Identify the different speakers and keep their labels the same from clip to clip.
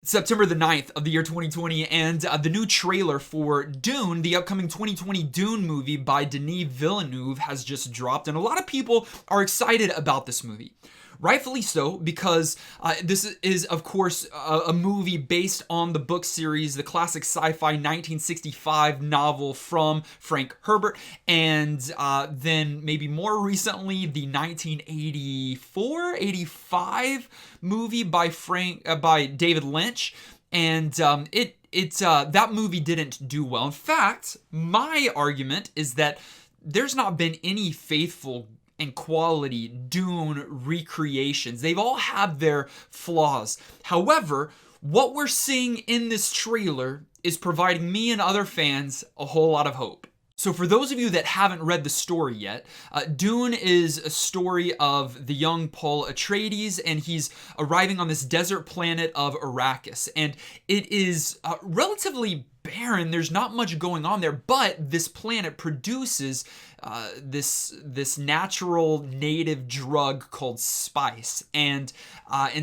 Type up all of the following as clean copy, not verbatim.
Speaker 1: September the 9th of the year 2020, and the new trailer for Dune, the upcoming 2020 Dune movie by Denis Villeneuve, has just dropped, and a lot of people are excited about this movie. Rightfully so, because this is, of course, a movie based on the book series, the classic sci-fi 1965 novel from Frank Herbert, and then maybe more recently, the 1984-85 movie by David Lynch, and that movie didn't do well. In fact, my argument is that there's not been any faithful and quality Dune recreations. They've all had their flaws. However, what we're seeing in this trailer is providing me and other fans a whole lot of hope. So for those of you that haven't read the story yet, Dune is a story of the young Paul Atreides, and he's arriving on this desert planet of Arrakis. And it is relatively barren. There's not much going on there, but this planet produces this natural native drug called spice, and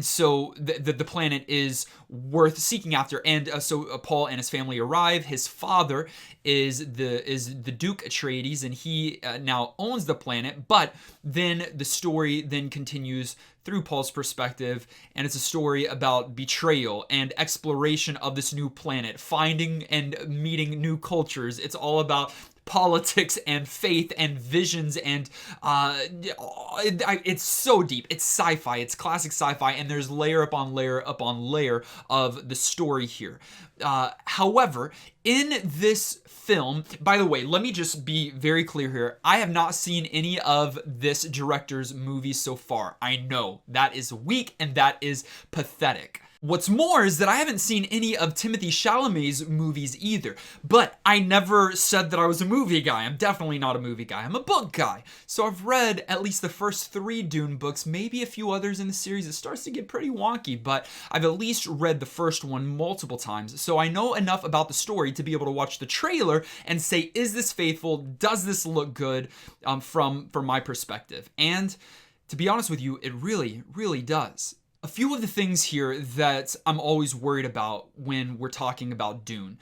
Speaker 1: so the planet is worth seeking after. And so Paul and his family arrive. His father is the Duke Atreides, and he now owns the planet. But then the story then continues through Paul's perspective, and it's a story about betrayal and exploration of this new planet, finding and meeting new cultures. It's all about politics and faith and visions, and it's so deep. It's sci-fi. It's classic sci-fi, and there's layer upon layer upon layer of the story here. However, in this film, by the way, let me just be very clear here. I have not seen any of this director's movies so far. I know that is weak and that is pathetic. What's more is that I haven't seen any of Timothée Chalamet's movies either. But I never said that I was a movie guy. I'm definitely not a movie guy. I'm a book guy. So I've read at least the first 3 Dune books, maybe a few others in the series. It starts to get pretty wonky, but I've at least read the first one multiple times. So I know enough about the story to be able to watch the trailer and say, is this faithful? Does this look good from my perspective? And to be honest with you, it really, really does. A few of the things here that I'm always worried about when we're talking about Dune.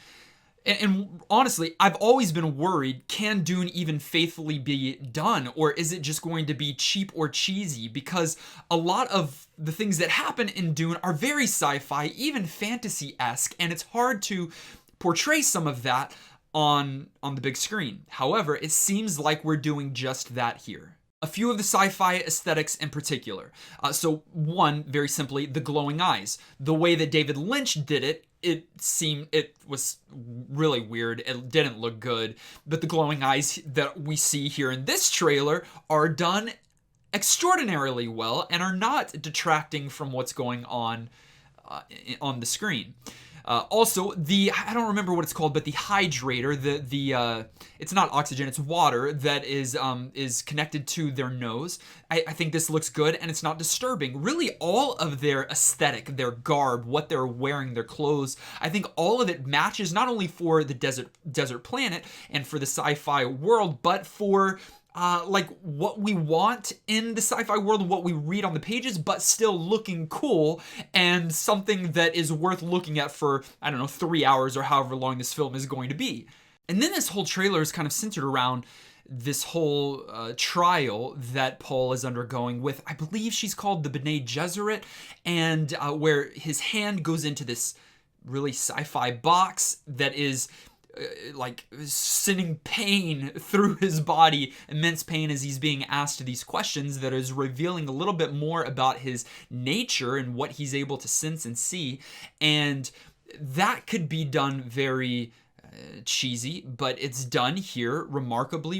Speaker 1: And honestly, I've always been worried, can Dune even faithfully be done? Or is it just going to be cheap or cheesy? Because a lot of the things that happen in Dune are very sci-fi, even fantasy-esque, and it's hard to portray some of that on the big screen. However, it seems like we're doing just that here. A few of the sci-fi aesthetics in particular. So one, very simply, the glowing eyes. The way that David Lynch did it, it was really weird. It didn't look good. But the glowing eyes that we see here in this trailer are done extraordinarily well and are not detracting from what's going on the screen. Also, I don't remember what it's called, but the hydrator, it's not oxygen, it's water that is connected to their nose. I think this looks good, and it's not disturbing. Really, all of their aesthetic, their garb, what they're wearing, their clothes, I think all of it matches not only for the desert planet and for the sci-fi world, but for like what we want in the sci-fi world, what we read on the pages, but still looking cool and something that is worth looking at for, 3 hours or however long this film is going to be. And then this whole trailer is kind of centered around this whole trial that Paul is undergoing with, I believe she's called the Bene Gesserit, and where his hand goes into this really sci-fi box that is like sending pain through his body, immense pain, as he's being asked these questions that is revealing a little bit more about his nature and what he's able to sense and see. And that could be done very cheesy, but it's done here remarkably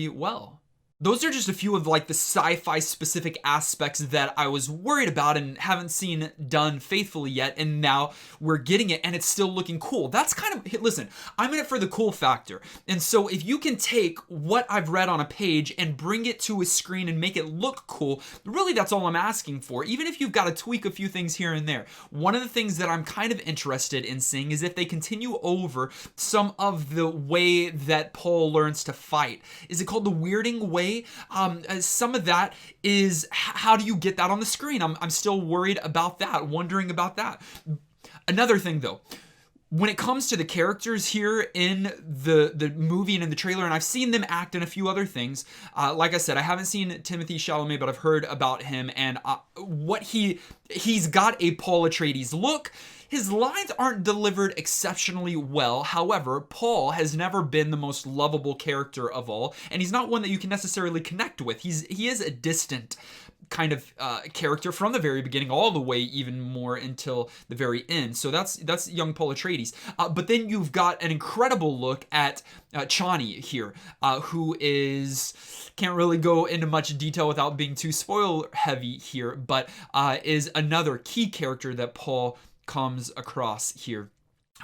Speaker 1: well. Those are just a few of like the sci-fi specific aspects that I was worried about and haven't seen done faithfully yet, and now we're getting it and it's still looking cool. That's kind of, listen, I'm in it for the cool factor. And so if you can take what I've read on a page and bring it to a screen and make it look cool, really that's all I'm asking for, even if you've got to tweak a few things here and there. One of the things that I'm kind of interested in seeing is if they continue over some of the way that Paul learns to fight. Is it called the weirding way? Some of that is, how do you get that on the screen? I'm still worried about that, wondering about that. Another thing though, when it comes to the characters here in the movie and in the trailer, and I've seen them act in a few other things, like I said, I haven't seen Timothée Chalamet, but I've heard about him, and what he's got a Paul Atreides look. His lines aren't delivered exceptionally well. However, Paul has never been the most lovable character of all, and he's not one that you can necessarily connect with. He is a distant kind of character from the very beginning all the way even more until the very end. So that's young Paul Atreides. But then you've got an incredible look at Chani here, who can't really go into much detail without being too spoiler heavy here, but is another key character that Paul comes across here.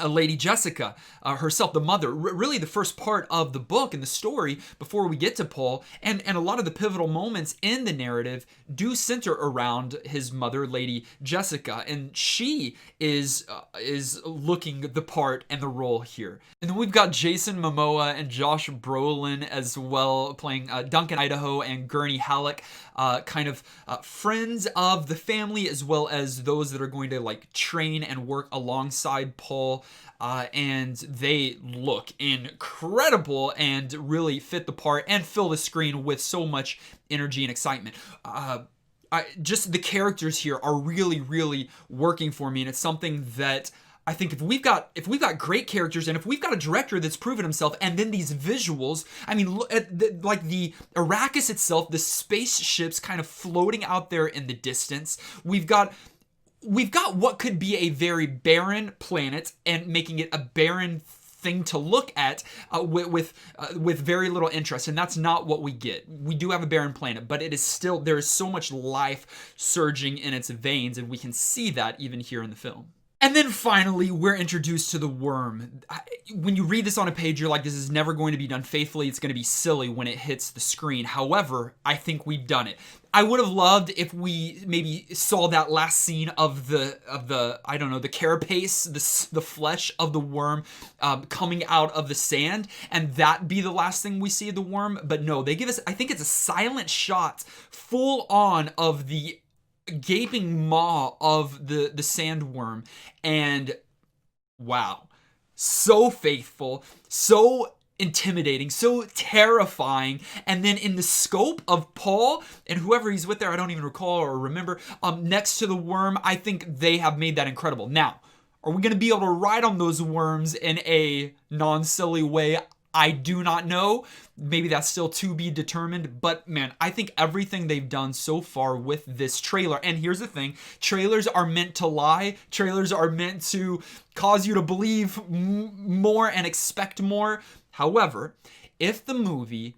Speaker 1: Lady Jessica herself, the mother, really the first part of the book and the story before we get to Paul, and a lot of the pivotal moments in the narrative do center around his mother, Lady Jessica, and she is looking the part and the role here. And then we've got Jason Momoa and Josh Brolin as well, playing Duncan Idaho and Gurney Halleck, kind of friends of the family, as well as those that are going to like train and work alongside Paul. And they look incredible and really fit the part and fill the screen with so much energy and excitement. Just the characters here are really, really working for me, and it's something that I think if we've got great characters, and if we've got a director that's proven himself, and then these visuals, I mean, look at like the Arrakis itself, the spaceships kind of floating out there in the distance. We've got what could be a very barren planet and making it a barren thing to look at with very little interest, and that's not what we get. We do have a barren planet, but it is still, there is so much life surging in its veins, and we can see that even here in the film. And then finally, we're introduced to the worm. When you read this on a page, you're like, this is never going to be done faithfully. It's going to be silly when it hits the screen. However, I think we've done it. I would have loved if we maybe saw that last scene of the I don't know, the carapace, the flesh of the worm coming out of the sand, and that be the last thing we see of the worm. But no, they give us, I think it's a silent shot full on of the gaping maw of the sandworm, and wow, so faithful, so intimidating, so terrifying. And then in the scope of Paul and whoever he's with there, I don't even recall or remember, next to the worm, I think they have made that incredible. Now, are we going to be able to ride on those worms in a non-silly way? I do not know. Maybe that's still to be determined. But man, I think everything they've done so far with this trailer, and here's the thing, trailers are meant to lie. Trailers are meant to cause you to believe more and expect more. However, if the movie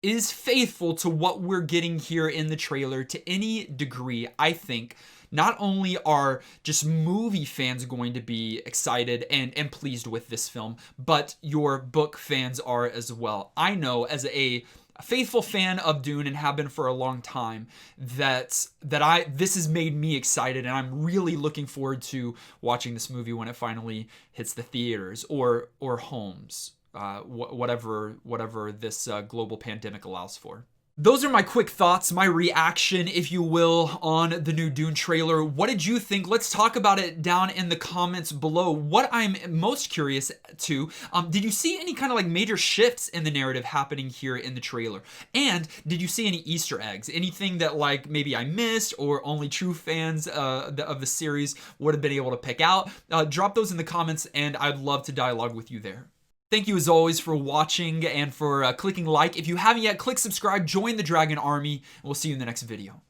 Speaker 1: is faithful to what we're getting here in the trailer to any degree, I think not only are just movie fans going to be excited and pleased with this film, but your book fans are as well. I know, as a faithful fan of Dune and have been for a long time, that this has made me excited, and I'm really looking forward to watching this movie when it finally hits the theaters or homes, whatever this global pandemic allows for. Those are my quick thoughts, my reaction, if you will, on the new Dune trailer. What did you think? Let's talk about it down in the comments below. What I'm most curious to, did you see any kind of like major shifts in the narrative happening here in the trailer? And did you see any Easter eggs? Anything that like maybe I missed or only true fans of the series would have been able to pick out? Drop those in the comments, and I'd love to dialogue with you there. Thank you as always for watching and for clicking like. If you haven't yet, click subscribe, join the Dragon Army, and we'll see you in the next video.